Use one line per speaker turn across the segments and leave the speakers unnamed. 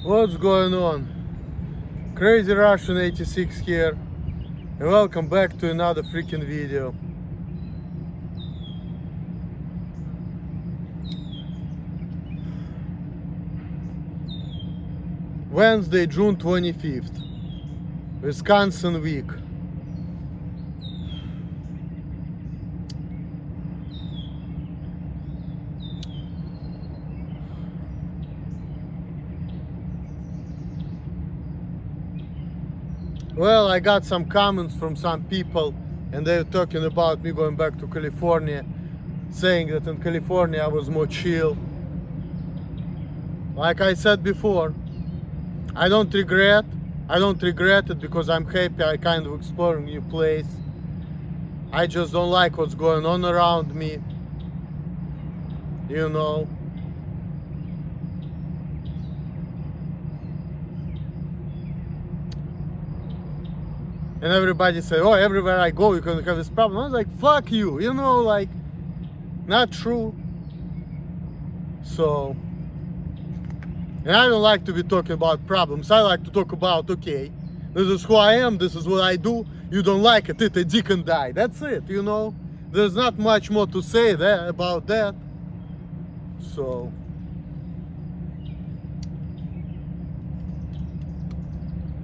What's going on? Crazy Russian 86 here, and welcome back to another freaking video. Wednesday, June 25th, Wisconsin week. Well, I got some comments from some people, and they're talking about me going back to California, saying that in California I was more chill. Like I said before, I don't regret it because I'm happy. I kind of exploring new place. I just don't like what's going on around me, you know. And everybody said, oh, everywhere I go you can have this problem. I was like, fuck you, you know, like, not true. So, and I don't like to be talking about problems. I like to talk about, okay, this is who I am, this is what I do. You don't like it, eat a dick and die. That's it, you know. There's not much more to say there about that. So,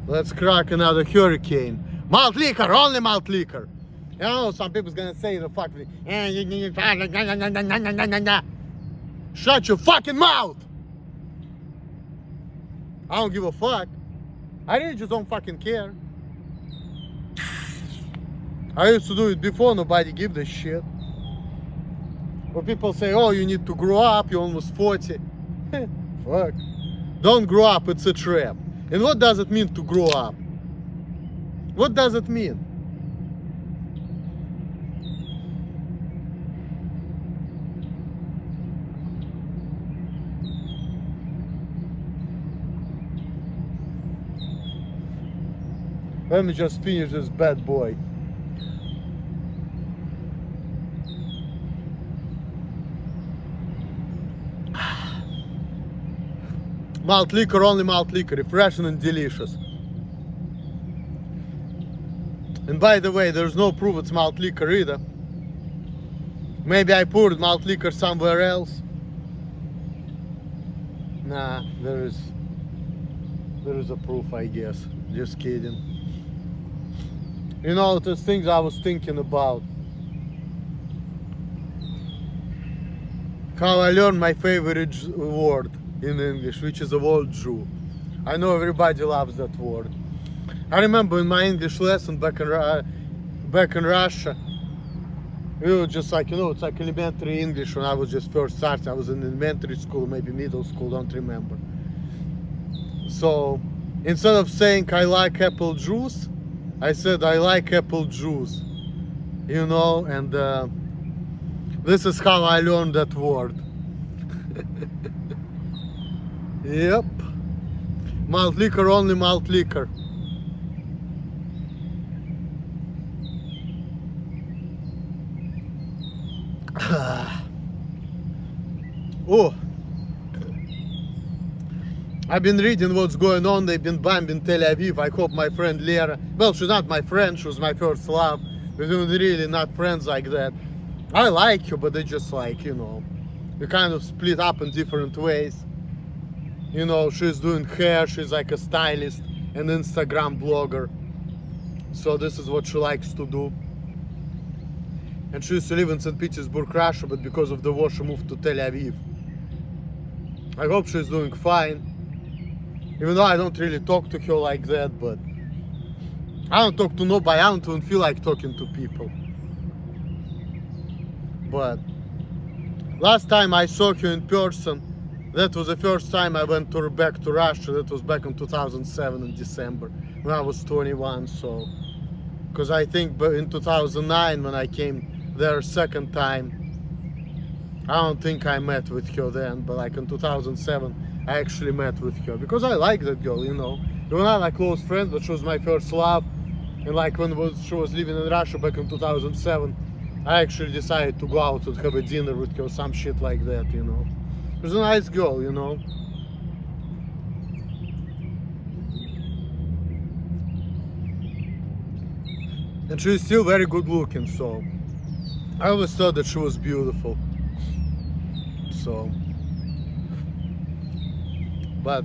let's crack another hurricane. Malt liquor, only malt liquor. You know, some people's gonna say the fuck me. Shut your fucking mouth! I don't give a fuck. I really just don't fucking care. I used to do it before, nobody give a shit. When people say, oh, you need to grow up, you're almost 40. Fuck. Don't grow up, it's a trap. And what does it mean to grow up? What does it mean? Let me just finish this bad boy. Malt liquor, only malt liquor, refreshing and delicious. And by the way, there's no proof it's malt liquor either. Maybe I poured malt liquor somewhere else. Nah, there is a proof, I guess. Just kidding. You know, there's things I was thinking about. How I learned my favorite word in English, which is the word Jew. I know everybody loves that word. I remember in my English lesson back in Russia, we were just like, you know, it's like elementary English when I was just first starting. I was in elementary school, maybe middle school, don't remember. So instead of saying I like apple juice, I said I like apple juice, you know, and this is how I learned that word. Yep. Malt liquor, only malt liquor. Oh, I've been reading what's going on. They've been bombing Tel Aviv. I hope my friend Lera, well, she's not my friend, she was my first love. We're really not friends like that. I like her, but they just like, you know, we kind of split up in different ways. You know, she's doing hair, she's like a stylist, an Instagram blogger. So this is what she likes to do. And she used to live in St. Petersburg, Russia, but because of the war she moved to Tel Aviv. I hope she's doing fine. Even though I don't really talk to her like that, but I don't talk to nobody, I don't even feel like talking to people. But last time I saw her in person, that was the first time I went back to Russia. That was back in 2007 in December, when I was 21, so. Because I think in 2009 when I came there second time, I don't think I met with her then, but like in 2007 I actually met with her because I like that girl, you know. We were not like close friends, but she was my first love. And like when she was living in Russia back in 2007, I actually decided to go out and have a dinner with her, some shit like that, you know. She was a nice girl, you know. And she's still very good looking, so I always thought that she was beautiful. So, but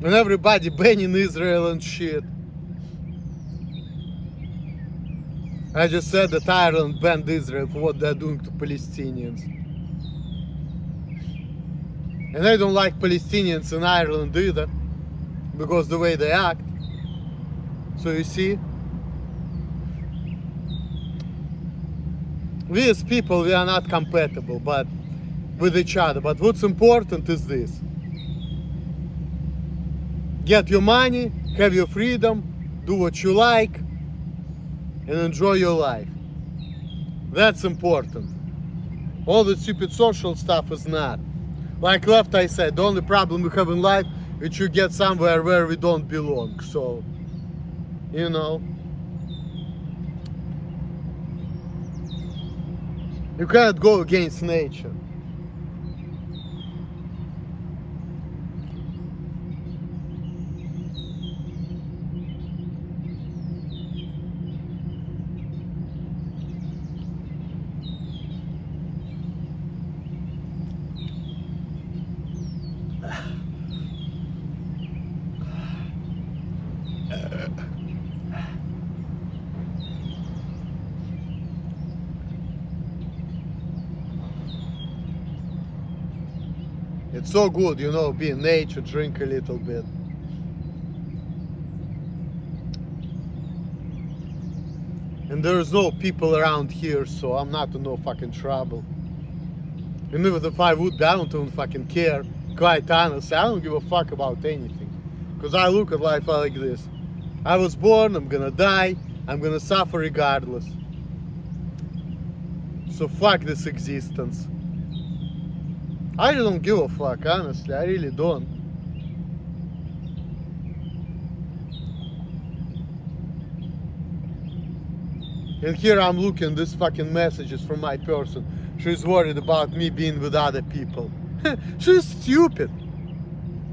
and everybody banning Israel and shit. I just said that Ireland banned Israel for what they're doing to Palestinians. And I don't like Palestinians in Ireland either, because the way they act. So you see, we as people, we are not compatible but with each other. But what's important is this: get your money, have your freedom, do what you like, and enjoy your life. That's important. All the stupid social stuff is not. Like left, I said, the only problem we have in life is you get somewhere where we don't belong. So, you know, you can't go against nature. It's so good, you know, be in nature, drink a little bit. And there's no people around here, so I'm not in no fucking trouble. And even if I would be, I don't even fucking care. Quite honestly, I don't give a fuck about anything. Because I look at life like this. I was born, I'm gonna die, I'm gonna suffer regardless. So fuck this existence. I really don't give a fuck, honestly, I really don't. And here I'm looking these fucking messages from my person. She's worried about me being with other people. She's stupid.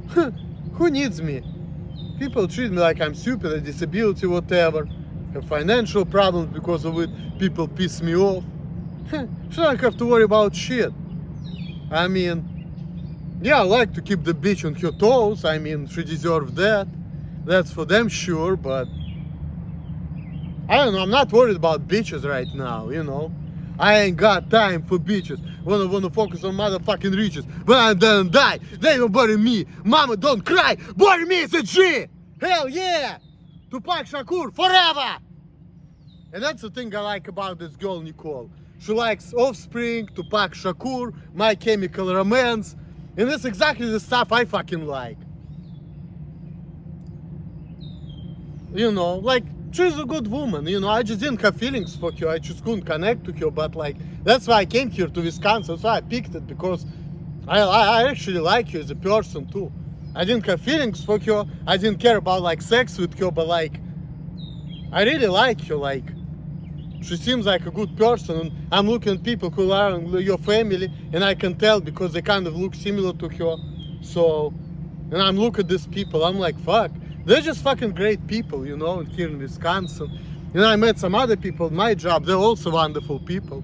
Who needs me? People treat me like I'm stupid, a disability, whatever. Have financial problems because of it. People piss me off. She don't have to worry about shit. I mean, yeah, I like to keep the bitch on her toes. I mean, she deserves that. That's for them sure, but I don't know, I'm not worried about bitches right now, you know. I ain't got time for bitches. Wanna focus on motherfucking riches. When I done die, they don't bury me. Mama, don't cry. Bury me as a G. Hell yeah. Tupac Shakur forever. And that's the thing I like about this girl, Nicole. She likes Offspring, Tupac Shakur, My Chemical Romance. And that's exactly the stuff I fucking like. You know, like, she's a good woman, you know, I just didn't have feelings for her, I just couldn't connect to her, but like, that's why I came here to Wisconsin, so I picked it, because I actually like her as a person too. I didn't have feelings for her, I didn't care about like sex with her, but like, I really like her, like, she seems like a good person, and I'm looking at people who are in your family, and I can tell because they kind of look similar to her, so, and I'm looking at these people, I'm like, fuck. They're just fucking great people, you know, here in Wisconsin. And I met some other people at my job, they're also wonderful people.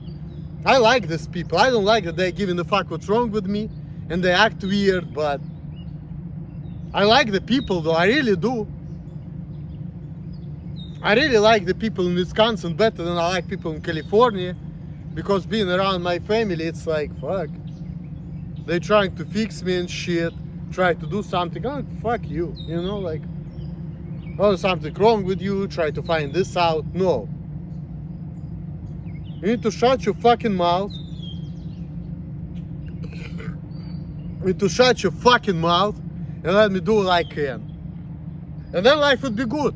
I like these people. I don't like that they're giving a fuck what's wrong with me and they act weird, but I like the people though, I really do. I really like the people in Wisconsin better than I like people in California, because being around my family, it's like, fuck. They're trying to fix me and shit, try to do something. I'm like, fuck you, you know, like, oh, something wrong with you, try to find this out. No. You need to shut your fucking mouth. You need to shut your fucking mouth and let me do what I can. And then life would be good.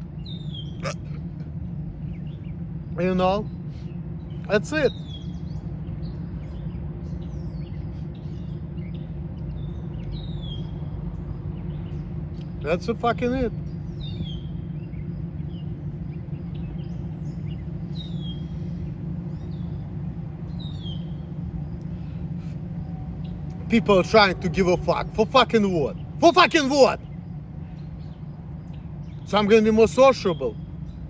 You know? That's it. That's fucking it. People are trying to give a fuck. For fucking what? For fucking what? So I'm gonna be more sociable.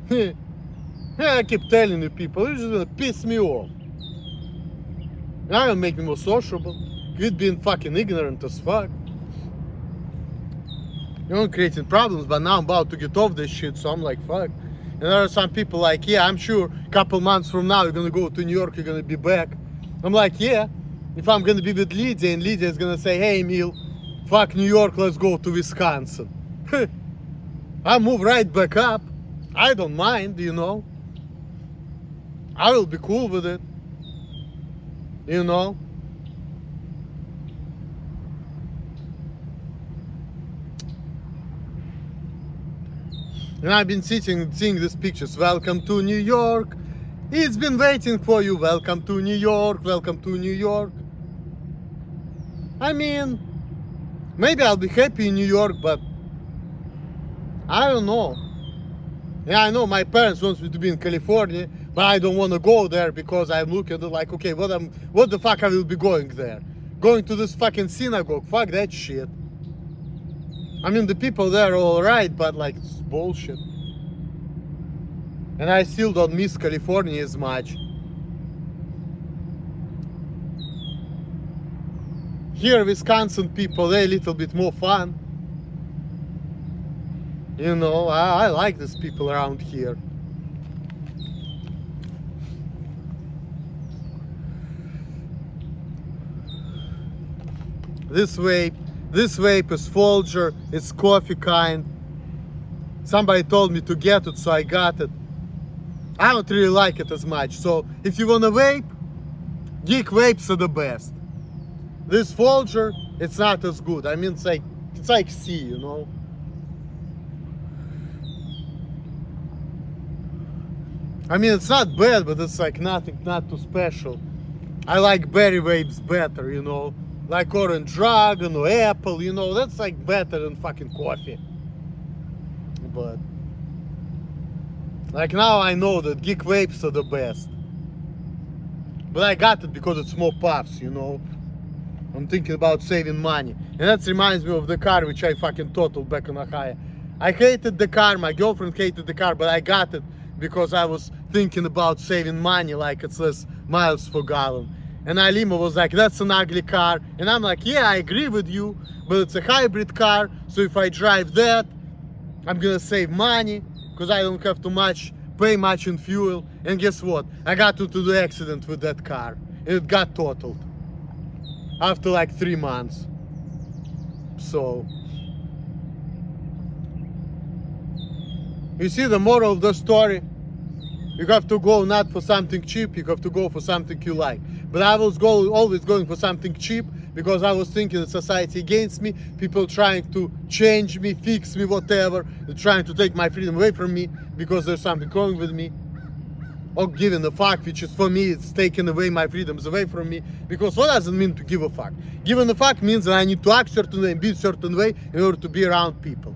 Yeah, I keep telling you people, you're just gonna piss me off. You're not gonna make me more sociable. Quit being fucking ignorant as fuck. You're not creating problems, but now I'm about to get off this shit, so I'm like, fuck. And there are some people like, yeah, I'm sure a couple months from now you're gonna go to New York, you're gonna be back. I'm like, yeah, if I'm gonna be with Lydia and Lydia is gonna say, hey Emil, fuck New York, let's go to Wisconsin. I move right back up. I don't mind, you know. I will be cool with it. You know. And I've been sitting and seeing these pictures. Welcome to New York. It's been waiting for you. Welcome to New York. Welcome to New York. I mean, maybe I'll be happy in New York, but I don't know. Yeah, I know my parents want me to be in California, but I don't want to go there because I'm looking at it like, okay, what the fuck I will be going there? Going to this fucking synagogue? Fuck that shit. I mean, the people there are alright, but like, it's bullshit. And I still don't miss California as much. Here, Wisconsin people, they're a little bit more fun. You know, I like these people around here. This vape is Folger, it's coffee kind. Somebody told me to get it, so I got it. I don't really like it as much, so if you want to vape, Geek vapes are the best. This Folger, it's not as good. I mean, it's like C, you know. I mean, it's not bad, but it's like nothing, not too special. I like berry vapes better, you know. Like Orange Dragon or Apple, you know, that's like better than fucking coffee. But like now I know that Geek vapes are the best. But I got it because it's more puffs, you know. I'm thinking about saving money. And that reminds me of the car which I fucking totaled back in Ohio. I hated the car, my girlfriend hated the car, but I got it because I was thinking about saving money, like it's less miles per gallon. And Alima was like, that's an ugly car. And I'm like, yeah, I agree with you, but it's a hybrid car, so if I drive that, I'm gonna save money, because I don't have to pay much in fuel. And guess what? I got into the accident with that car, and it got totaled after like 3 months. So, you see the moral of the story? You have to go not for something cheap, you have to go for something you like. But I was always going for something cheap because I was thinking the society against me, people trying to change me, fix me, whatever, they're trying to take my freedom away from me because there's something wrong with me. Or giving a fuck, which is for me, it's taking away my freedoms away from me. Because what does it mean to give a fuck? Giving a fuck means that I need to act certain way and be a certain way in order to be around people.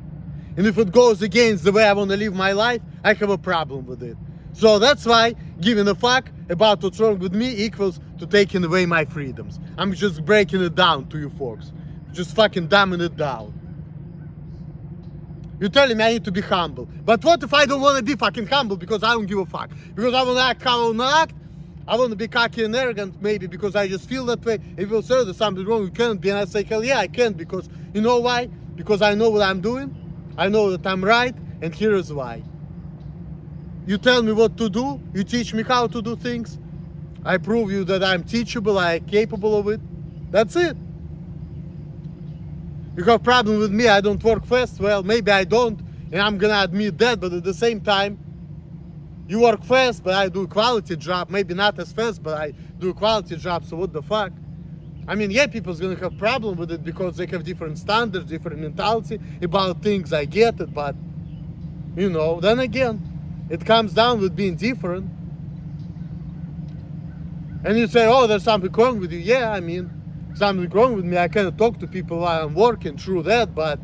And if it goes against the way I want to live my life, I have a problem with it. So that's why giving a fuck about what's wrong with me equals to taking away my freedoms. I'm just breaking it down to you folks. Just fucking dumbing it down. You're telling me I need to be humble. But what if I don't want to be fucking humble because I don't give a fuck? Because I want to act how I want to act? I want to be cocky and arrogant maybe because I just feel that way. If you say there's something wrong, you can't be. And I say, hell yeah, I can, because you know why? Because I know what I'm doing. I know that I'm right, and here is why. You tell me what to do, you teach me how to do things. I prove you that I'm teachable, I'm capable of it. That's it. You have a problem with me, I don't work fast. Well, maybe I don't, and I'm gonna admit that, but at the same time, you work fast, but I do a quality job. Maybe not as fast, but I do a quality job, so what the fuck? I mean, yeah, people's gonna have problem with it because they have different standards, different mentality about things, I get it, but, you know, then again, it comes down with being different. And you say, oh, there's something wrong with you. Yeah, I mean, something wrong with me. I cannot talk to people while I'm working, true that, but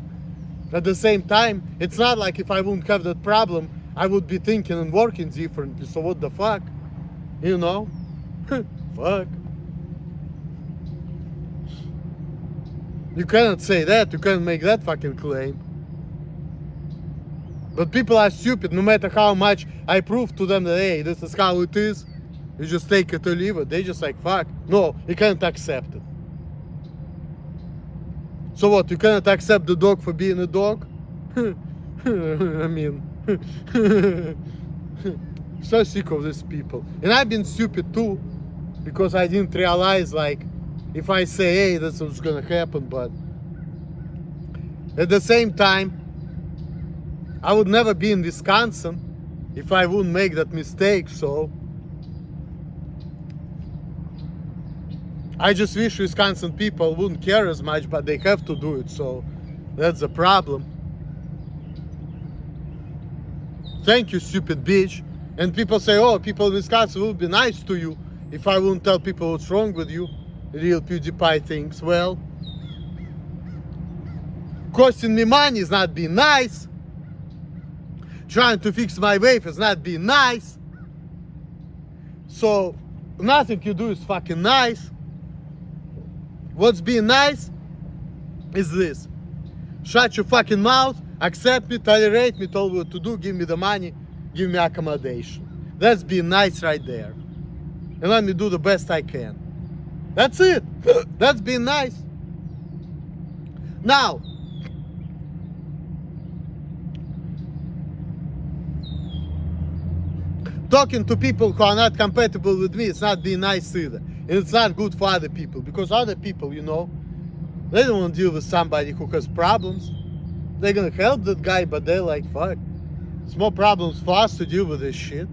at the same time, it's not like if I wouldn't have that problem, I would be thinking and working differently. So what the fuck? You know? Fuck. You cannot say that. You can't make that fucking claim. But people are stupid. No matter how much I prove to them that, hey, this is how it is, you just take it or leave it. They just like, fuck. No, you can't accept it. So what, you cannot accept the dog for being a dog? I mean, so sick of these people. And I've been stupid too, because I didn't realize, like, if I say, hey, that's what's gonna happen, but at the same time, I would never be in Wisconsin if I wouldn't make that mistake, so I just wish Wisconsin people wouldn't care as much, but they have to do it, so that's the problem. Thank you, stupid bitch. And people say, oh, people in Wisconsin would be nice to you if I wouldn't tell people what's wrong with you. Real PewDiePie things. Well, costing me money is not being nice. Trying to fix my wave is not being nice. So nothing you do is fucking nice. What's being nice is this. Shut your fucking mouth, accept me, tolerate me, tell me what to do, give me the money, give me accommodation. That's being nice right there. And let me do the best I can. That's it. That's being nice. Now, talking to people who are not compatible with me, it's not being nice either. And it's not good for other people, because other people, you know, they don't want to deal with somebody who has problems. They're gonna help that guy, but they're like, fuck, it's more problems for us to deal with this shit.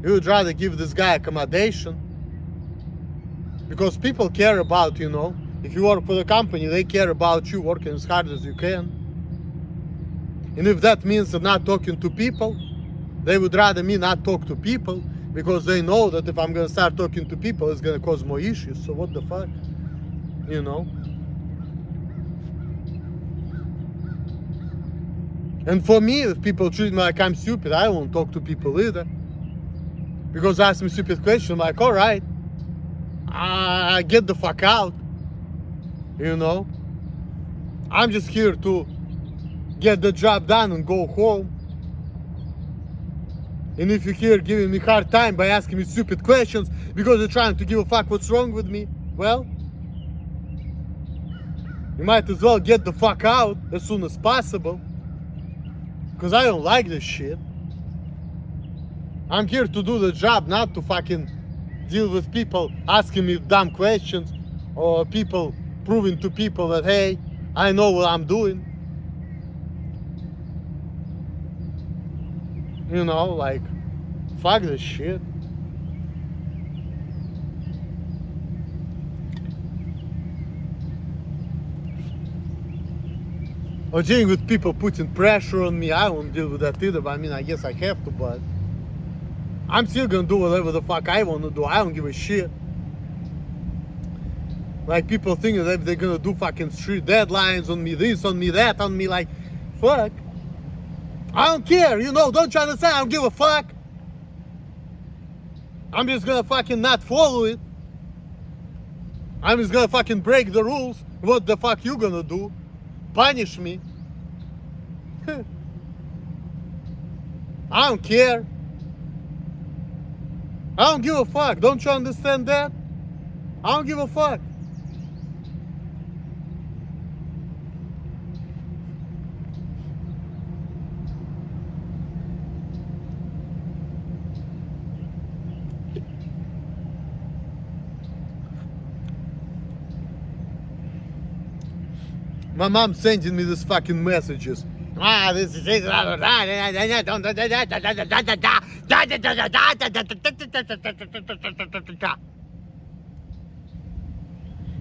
You would rather give this guy accommodation, because people care about, you know, if you work for the company, they care about you working as hard as you can. And if that means not talking to people, they would rather me not talk to people, because they know that if I'm gonna start talking to people, it's gonna cause more issues. So what the fuck, you know? And for me, if people treat me like I'm stupid, I won't talk to people either. Because ask me stupid question, I'm like, all right, get the fuck out. You know? I'm just here to get the job done and go home. And if you're here giving me hard time by asking me stupid questions because you're trying to give a fuck what's wrong with me, well, you might as well get the fuck out as soon as possible. Because I don't like this shit. I'm here to do the job, not to fucking deal with people asking me dumb questions, or people proving to people that, hey, I know what I'm doing. You know, like, fuck this shit. Or dealing with people putting pressure on me, I won't deal with that either, but I mean, I guess I have to, but I'm still gonna do whatever the fuck I wanna do. I don't give a shit. Like, people think that they're gonna do fucking street deadlines on me, this on me, that on me, like, fuck. I don't care, you know, don't you understand? I don't give a fuck. I'm just gonna fucking not follow it. I'm just gonna fucking break the rules. What the fuck you gonna do? Punish me? I don't care. I don't give a fuck. Don't you understand that? I don't give a fuck. My mom sending me these fucking messages. This is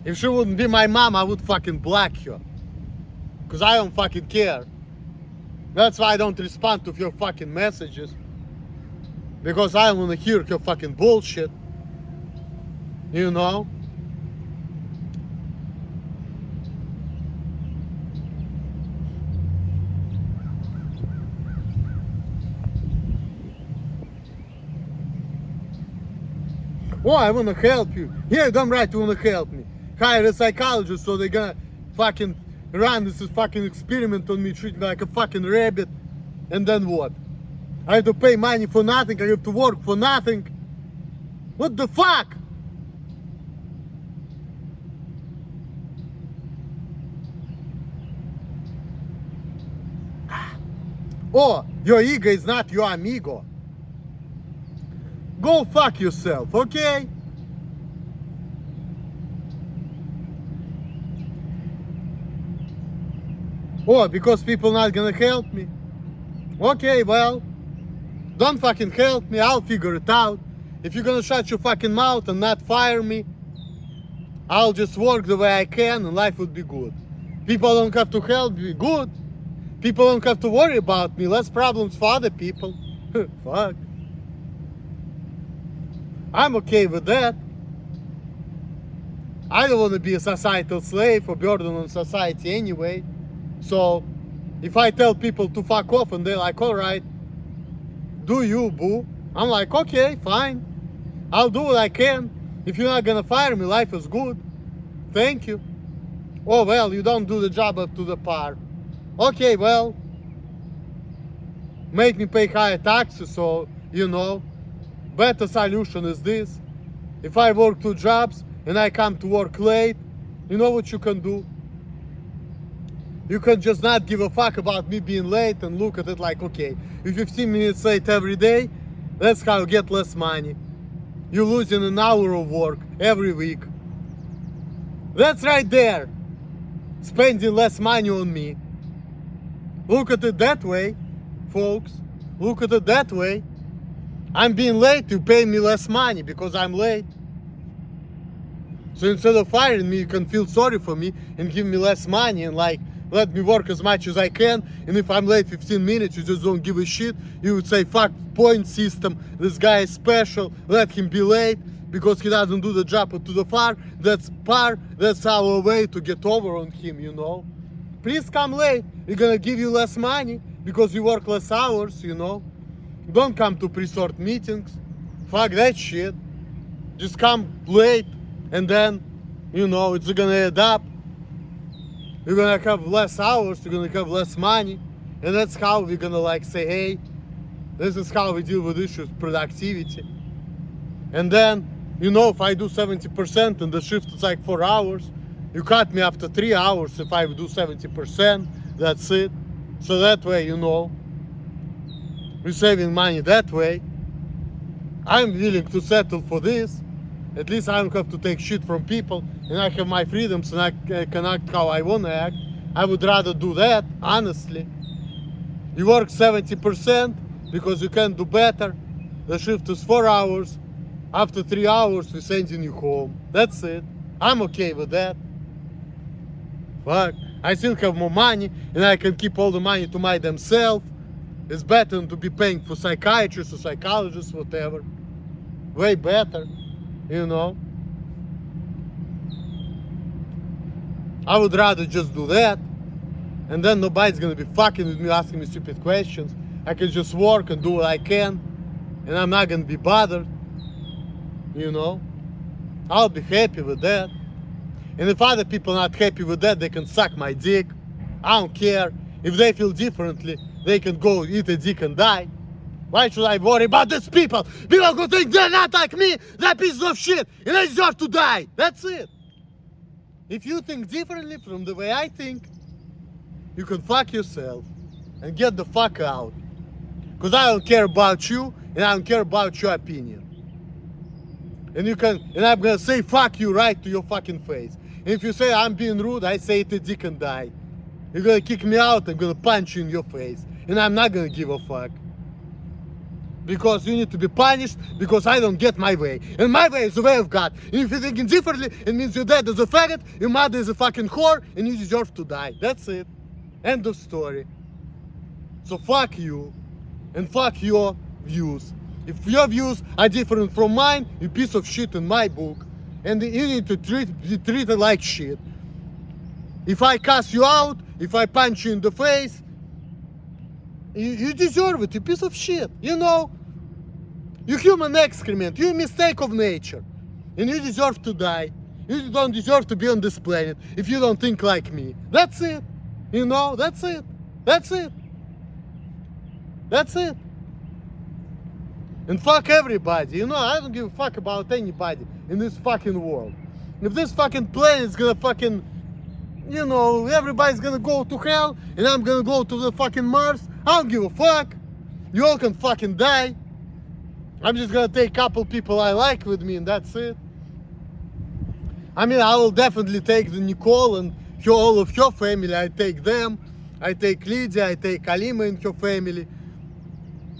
if she wouldn't be my mom, I would fucking block her. Cause I don't fucking care. That's why I don't respond to your fucking messages. Because I don't wanna hear your fucking bullshit. You know? Oh, I wanna help you. Yeah, damn right you wanna help me. Hire a psychologist so they're gonna fucking run this fucking experiment on me, treat me like a fucking rabbit. And then what? I have to pay money for nothing, I have to work for nothing. What the fuck? Oh, your ego is not your amigo. Go fuck yourself, okay? Oh, because people not gonna help me. Okay, well, don't fucking help me, I'll figure it out. If you're gonna shut your fucking mouth and not fire me, I'll just work the way I can and life would be good. People don't have to help me, good. People don't have to worry about me, less problems for other people. Fuck. I'm okay with that. I don't want to be a societal slave or burden on society anyway. So, if I tell people to fuck off and they're like, alright, do you, boo? I'm like, okay, fine. I'll do what I can. If you're not gonna fire me, life is good. Thank you. Oh, well, you don't do the job up to the par. Okay, well, make me pay higher taxes, so, you know, better solution is this. If I work 2 jobs and I come to work late, you know what you can do? You can just not give a fuck about me being late and look at it like, okay, you're 15 minutes late every day, that's how you get less money. You're losing an hour of work every week. That's right there. Spending less money on me. Look at it that way, folks. Look at it that way. I'm being late, you pay me less money because I'm late. So instead of firing me, you can feel sorry for me and give me less money and like let me work as much as I can. And if I'm late 15 minutes, you just don't give a shit. You would say, fuck point system, this guy is special, let him be late because he doesn't do the job to the far. That's our way to get over on him, you know. Please come late, we're gonna give you less money because you work less hours, you know. Don't come to pre-sort meetings, fuck that shit. Just come late and then, you know, it's gonna add up. You're gonna have less hours, you're gonna have less money, and that's how we're gonna like say, hey, this is how we deal with issues, productivity. And then, you know, if I do 70% and the shift is like 4 hours, you cut me after 3 hours if I do 70%, that's it. So that way, you know, we're saving money that way. I'm willing to settle for this. At least I don't have to take shit from people and I have my freedoms and I can act how I want to act. I would rather do that, honestly. You work 70% because you can do better. The shift is 4 hours. After 3 hours, we're sending you home. That's it. I'm okay with that. Fuck. I still have more money and I can keep all the money to my damn self. It's better than to be paying for psychiatrists or psychologists, whatever. Way better, you know. I would rather just do that. And then nobody's gonna be fucking with me, asking me stupid questions. I can just work and do what I can. And I'm not gonna be bothered. You know. I'll be happy with that. And if other people are not happy with that, they can suck my dick. I don't care. If they feel differently, they can go eat a dick and die. Why should I worry about these people? People who think they're not like me, they're pieces of shit, and they deserve to die. That's it. If you think differently from the way I think, you can fuck yourself and get the fuck out. Because I don't care about you, and I don't care about your opinion. And I'm gonna say fuck you right to your fucking face. And if you say I'm being rude, I say eat a dick and die. You're gonna kick me out, I'm gonna punch you in your face. And I'm not gonna give a fuck. Because you need to be punished, because I don't get my way. And my way is the way of God. And if you're thinking differently, it means your dad is a faggot, your mother is a fucking whore, and you deserve to die. That's it. End of story. So fuck you, and fuck your views. If your views are different from mine, you piece of shit in my book. And you need to be treated like shit. If I cuss you out, if I punch you in the face, you deserve it, you piece of shit, you know? You human excrement, you a mistake of nature. And you deserve to die. You don't deserve to be on this planet if you don't think like me. That's it. You know, that's it. That's it. That's it. And fuck everybody. You know, I don't give a fuck about anybody in this fucking world. If this fucking plane is gonna fucking, you know, everybody's gonna go to hell and I'm gonna go to the fucking Mars, I don't give a fuck. You all can fucking die. I'm just gonna take a couple people I like with me and that's it. I mean, I will definitely take the Nicole and all of her family. I take them. I take Lydia, I take Alima and her family.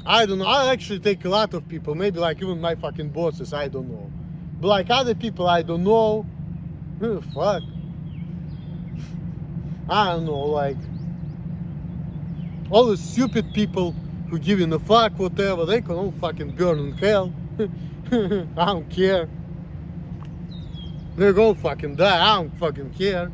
I don't know, I actually take a lot of people, maybe like even my fucking bosses, I don't know. But like other people I don't know, fuck. I don't know, like all the stupid people who giving a fuck, whatever, they can all fucking burn in hell. I don't care. They're gonna fucking die, I don't fucking care.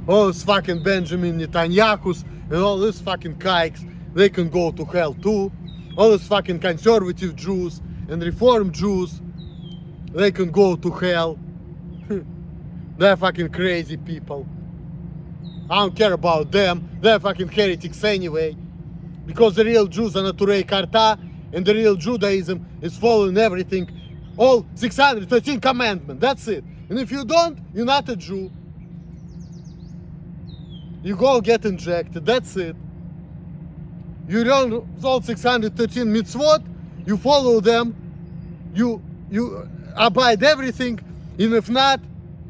All this fucking Benjamin Netanyahus and all these fucking kikes, they can go to hell too. All these fucking conservative Jews and reform Jews, they can go to hell. They're fucking crazy people. I don't care about them. They're fucking heretics anyway. Because the real Jews are Naturei Karta, and the real Judaism is following everything. All 613 commandments, that's it. And if you don't, you're not a Jew. You go get injected, that's it. You learn all 613 mitzvot, you follow them, you abide everything, and if not,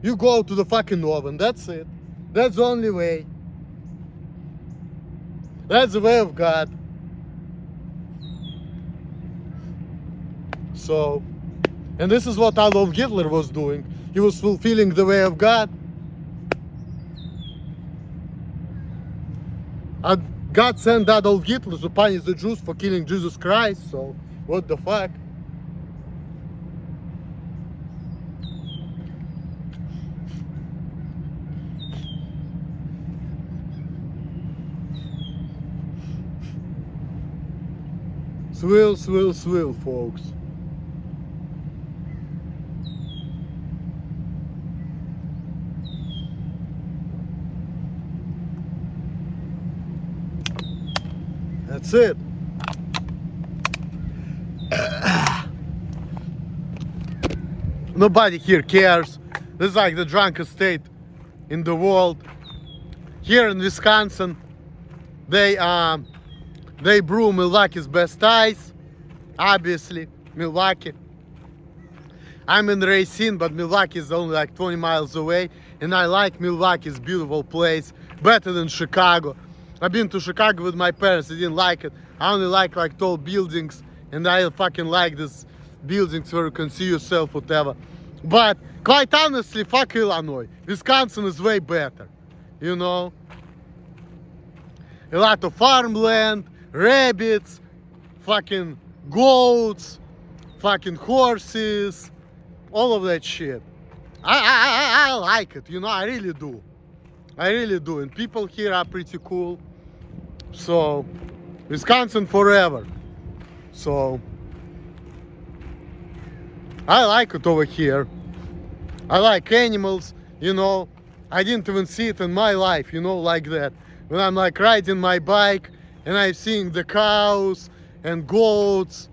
you go to the fucking oven, that's it. That's the only way. That's the way of God. So, and this is what Adolf Hitler was doing. He was fulfilling the way of God. God sent Adolf Hitler to punish the Jews for killing Jesus Christ, so what the fuck? Swill, swill, swill, folks. That's it. Nobody here cares. This is like the drunkest state in the world. Here in Wisconsin, they brew Milwaukee's best ice. Obviously, Milwaukee. I'm in Racine, but Milwaukee is only like 20 miles away, and I like Milwaukee's beautiful place better than Chicago. I've been to Chicago with my parents, I didn't like it. I only like tall buildings, and I fucking like these buildings where you can see yourself, whatever. But quite honestly, fuck Illinois. Wisconsin is way better, you know. A lot of farmland, rabbits, fucking goats, fucking horses, all of that shit. I like it, you know, I really do. I really do, and people here are pretty cool. So, Wisconsin forever. So, I like it over here. I like animals, you know. I didn't even see it in my life, you know, like that. When I'm like riding my bike and I'm seeing the cows and goats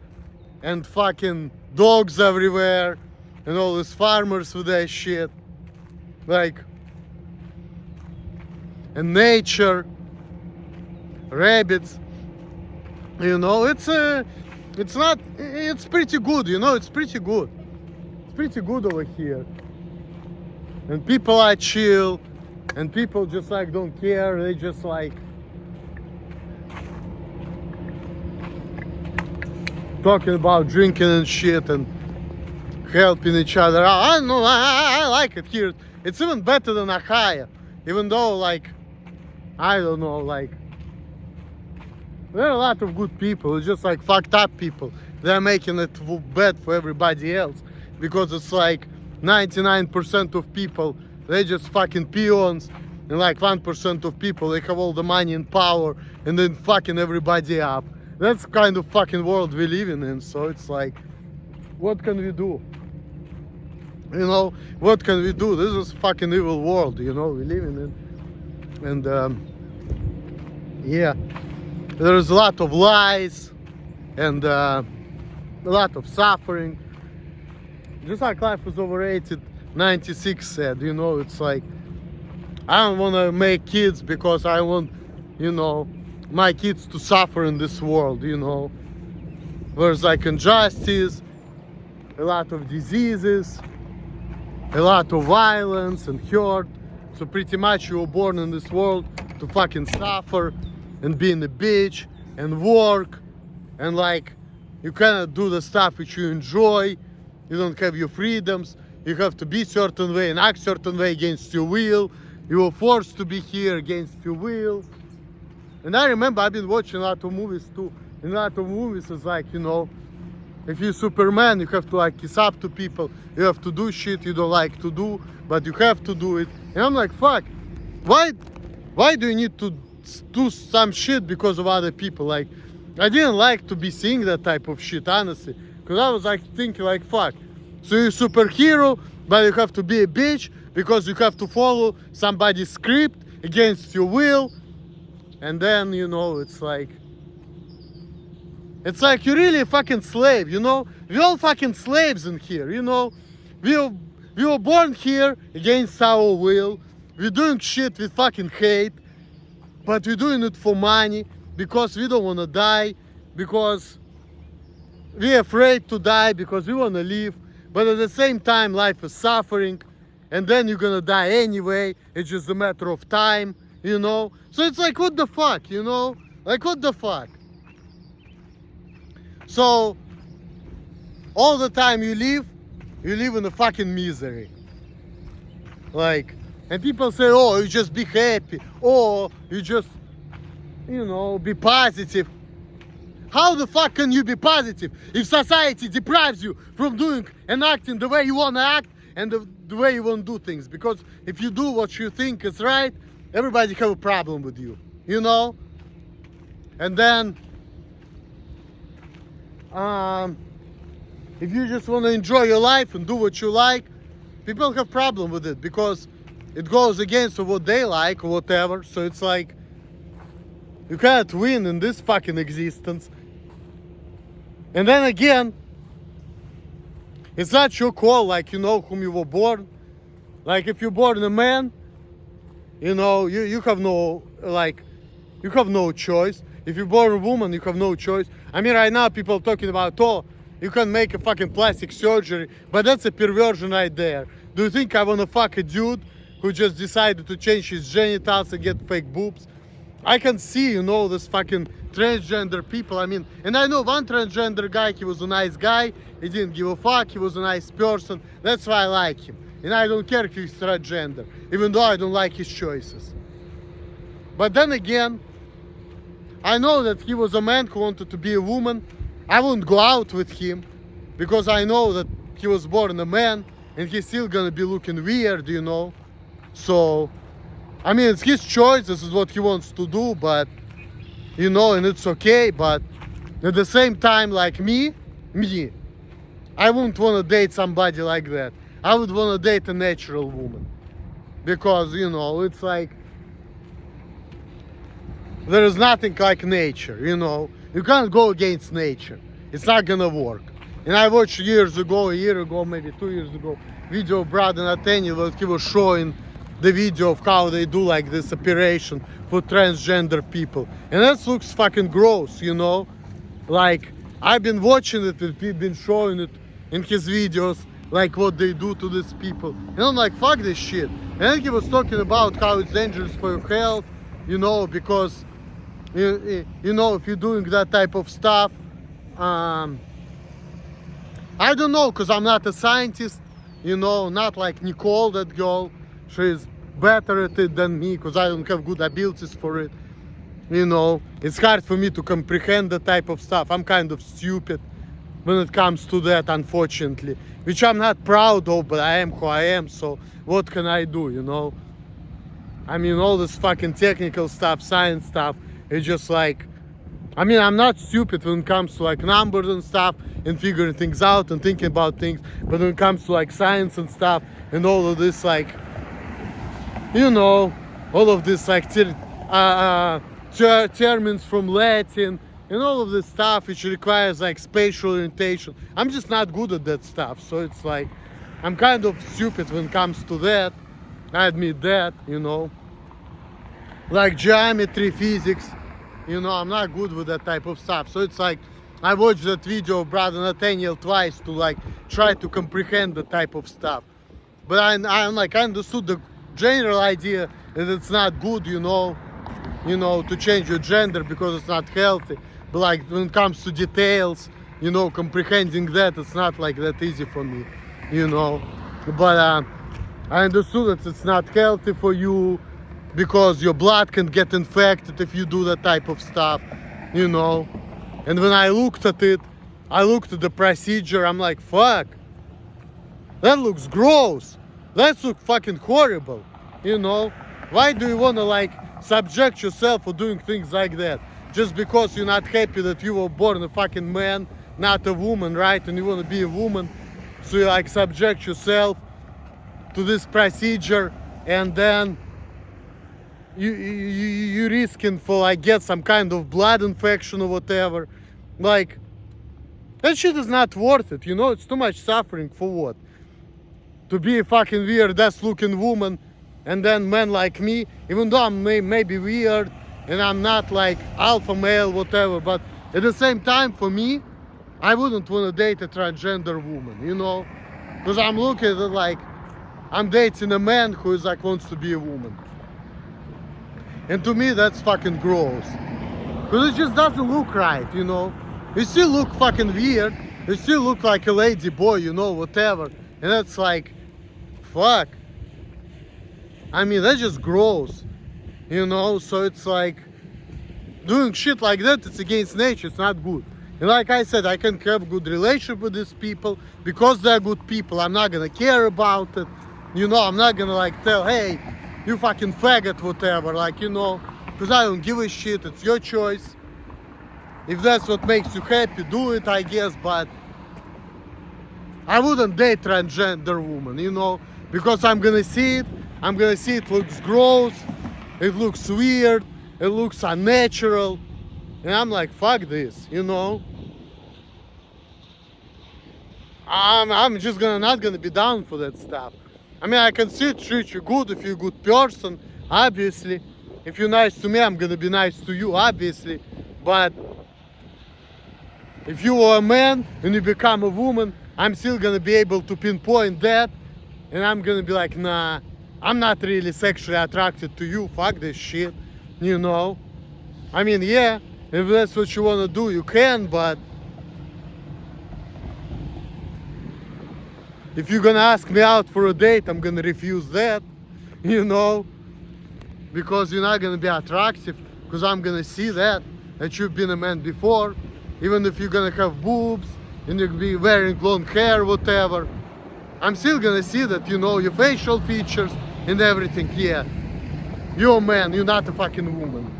and fucking dogs everywhere and all these farmers with that shit. Like, and nature, rabbits, you know, it's pretty good, you know, it's pretty good. It's pretty good over here. And people are chill, and people just like don't care, they just like talking about drinking and shit and helping each other out. I don't know, I like it here. It's even better than Ohio, even though like, I don't know, like, there are a lot of good people. It's just like fucked up people. They're making it bad for everybody else. Because it's like 99% of people, they just fucking peons. And like 1% of people, they have all the money and power. And then fucking everybody up. That's the kind of fucking world we live in. So it's like, what can we do? You know, what can we do? This is fucking evil world, you know, we live in it. And yeah, there's a lot of lies and a lot of suffering. Just like life is overrated, 96 said, you know, it's like, I don't want to make kids because I want, you know, my kids to suffer in this world, you know. There's like injustice, a lot of diseases, a lot of violence and hurt. So pretty much you were born in this world to fucking suffer and be in the bitch and work, and like you cannot do the stuff which you enjoy. You don't have your freedoms. You have to be certain way and act certain way against your will. You were forced to be here against your will. And I remember I've been watching a lot of movies too. In a lot of movies it's like, you know, if you're Superman, you have to like kiss up to people. You have to do shit you don't like to do, but you have to do it. And I'm like, fuck, why do you need to do some shit because of other people? Like, I didn't like to be seeing that type of shit, honestly. Because I was like thinking like, fuck, so you're a superhero, but you have to be a bitch because you have to follow somebody's script against your will. And then, you know, it's like you're really a fucking slave, you know? We're all fucking slaves in here, you know? We were born here against our will. We're doing shit we fucking hate, but we're doing it for money because we don't want to die, because we're afraid to die, because we want to live. But at the same time, life is suffering, and then you're gonna die anyway. It's just a matter of time, you know? So it's like, what the fuck, you know? Like, what the fuck? So all the time you live in a fucking misery. Like, and people say, oh, you just be happy, or you just, you know, be positive. How the fuck can you be positive if society deprives you from doing and acting the way you want to act and the way you want to do things? Because if you do what you think is right, everybody have a problem with you, you know? And then if you just want to enjoy your life and do what you like, people have problem with it because it goes against what they like or whatever. So it's like, you can't win in this fucking existence. And then again, it's not your call, like, you know, whom you were born. Like, if you're born a man, you know, you have no, like, you have no choice. If you're born a woman, you have no choice. I mean, right now people talking about, oh, you can make a fucking plastic surgery, but that's a perversion right there. Do you think I want to fuck a dude who just decided to change his genitals and get fake boobs? I can see, you know, this fucking transgender people. I mean, and I know one transgender guy, he was a nice guy. He didn't give a fuck. He was a nice person. That's why I like him. And I don't care if he's transgender, even though I don't like his choices. But then again, I know that he was a man who wanted to be a woman. I wouldn't go out with him because I know that he was born a man and he's still gonna be looking weird, you know. So, I mean, it's his choice. This is what he wants to do, but, you know, and it's okay. But at the same time, like me, I wouldn't want to date somebody like that. I would want to date a natural woman because, you know, it's like, there is nothing like nature, you know. You can't go against nature. It's not gonna work. And I watched years ago, a year ago, maybe 2 years ago, video of Brad Nathaniel. He was showing the video of how they do like this operation for transgender people. And that looks fucking gross, you know. Like, I've been watching it and he's been showing it in his videos, like what they do to these people. And I'm like, fuck this shit. And then he was talking about how it's dangerous for your health, you know, because you know, if you're doing that type of stuff, I don't know, because I'm not a scientist, you know, not like Nicole, that girl. She's better at it than me because I don't have good abilities for it, you know. It's hard for me to comprehend that type of stuff. I'm kind of stupid when it comes to that, unfortunately, which I'm not proud of, but I am who I am, so what can I do, you know? I mean, all this fucking technical stuff, science stuff, it's just like, I mean, I'm not stupid when it comes to like numbers and stuff and figuring things out and thinking about things, but when it comes to like science and stuff and all of this, like, you know, all of this like terms from Latin and all of this stuff which requires like spatial orientation. I'm just not good at that stuff, so it's like I'm kind of stupid when it comes to that. I admit that, you know, like geometry, physics, you know, I'm not good with that type of stuff. So it's like I watched that video of brother Nathaniel twice to like try to comprehend the type of stuff, but I'm like I understood the general idea that it's not good, you know, to change your gender because it's not healthy. But like when it comes to details, you know, comprehending that, it's not like that easy for me, you know. But I understood that it's not healthy for you because your blood can get infected if you do that type of stuff, you know. And when I looked at it, I looked at the procedure, I'm like, fuck, that looks gross. That looks fucking horrible, you know. Why do you want to like subject yourself for doing things like that? Just because you're not happy that you were born a fucking man, not a woman, right? And you want to be a woman, so you like subject yourself to this procedure, and then you risking for like get some kind of blood infection or whatever. Like that shit is not worth it, you know. It's too much suffering for what? To be a fucking weird ass looking woman, and then men like me, even though I'm maybe weird and I'm not like alpha male, whatever, but at the same time, for me, I wouldn't want to date a transgender woman, you know, because I'm looking at it like I'm dating a man who is like wants to be a woman, and to me that's fucking gross, because it just doesn't look right, you know. You still look fucking weird, you still look like a lady boy, you know, whatever, and that's like, fuck. I mean, that's just gross, you know. So it's like doing shit like that, it's against nature, it's not good. And like I said, I can have a good relationship with these people because they're good people. I'm not gonna care about it, you know. I'm not gonna like tell, hey, you fucking faggot, whatever, like, you know, because I don't give a shit. It's your choice. If that's what makes you happy, do it, I guess. But I wouldn't date transgender woman, you know, because I'm gonna see it looks gross, it looks weird, it looks unnatural, and I'm like, fuck this, you know. I'm just not gonna be down for that stuff. I mean, I can still treat you good if you're a good person, obviously. If you're nice to me, I'm gonna be nice to you, obviously. But if you are a man and you become a woman, I'm still gonna be able to pinpoint that, and I'm gonna be like, nah, I'm not really sexually attracted to you, fuck this shit, you know. I mean, yeah, if that's what you wanna do, you can, but if you're gonna ask me out for a date, I'm gonna refuse that, you know, because you're not gonna be attractive, because I'm gonna see that you've been a man before, even if you're gonna have boobs, and you'll be wearing long hair, whatever. I'm still gonna see that, you know, your facial features and everything. Yeah, you're a man, you're not a fucking woman.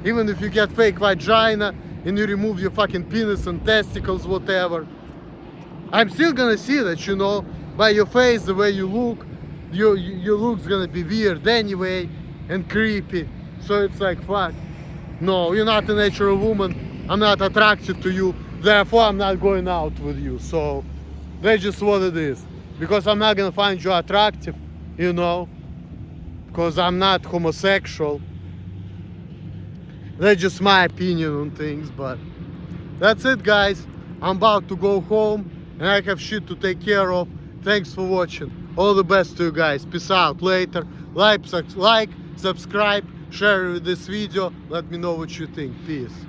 Even if you get fake vagina and you remove your fucking penis and testicles, whatever, I'm still gonna see that, you know, by your face, the way you look, your look's gonna be weird anyway and creepy. So it's like, fuck, no, you're not a natural woman, I'm not attracted to you, therefore I'm not going out with you. So that's just what it is. Because I'm not gonna find you attractive, you know, because I'm not homosexual. That's just my opinion on things. But that's it, guys. I'm about to go home and I have shit to take care of. Thanks for watching. All the best to you guys. Peace out. Later. Like, subscribe, share this video. Let me know what you think. Peace.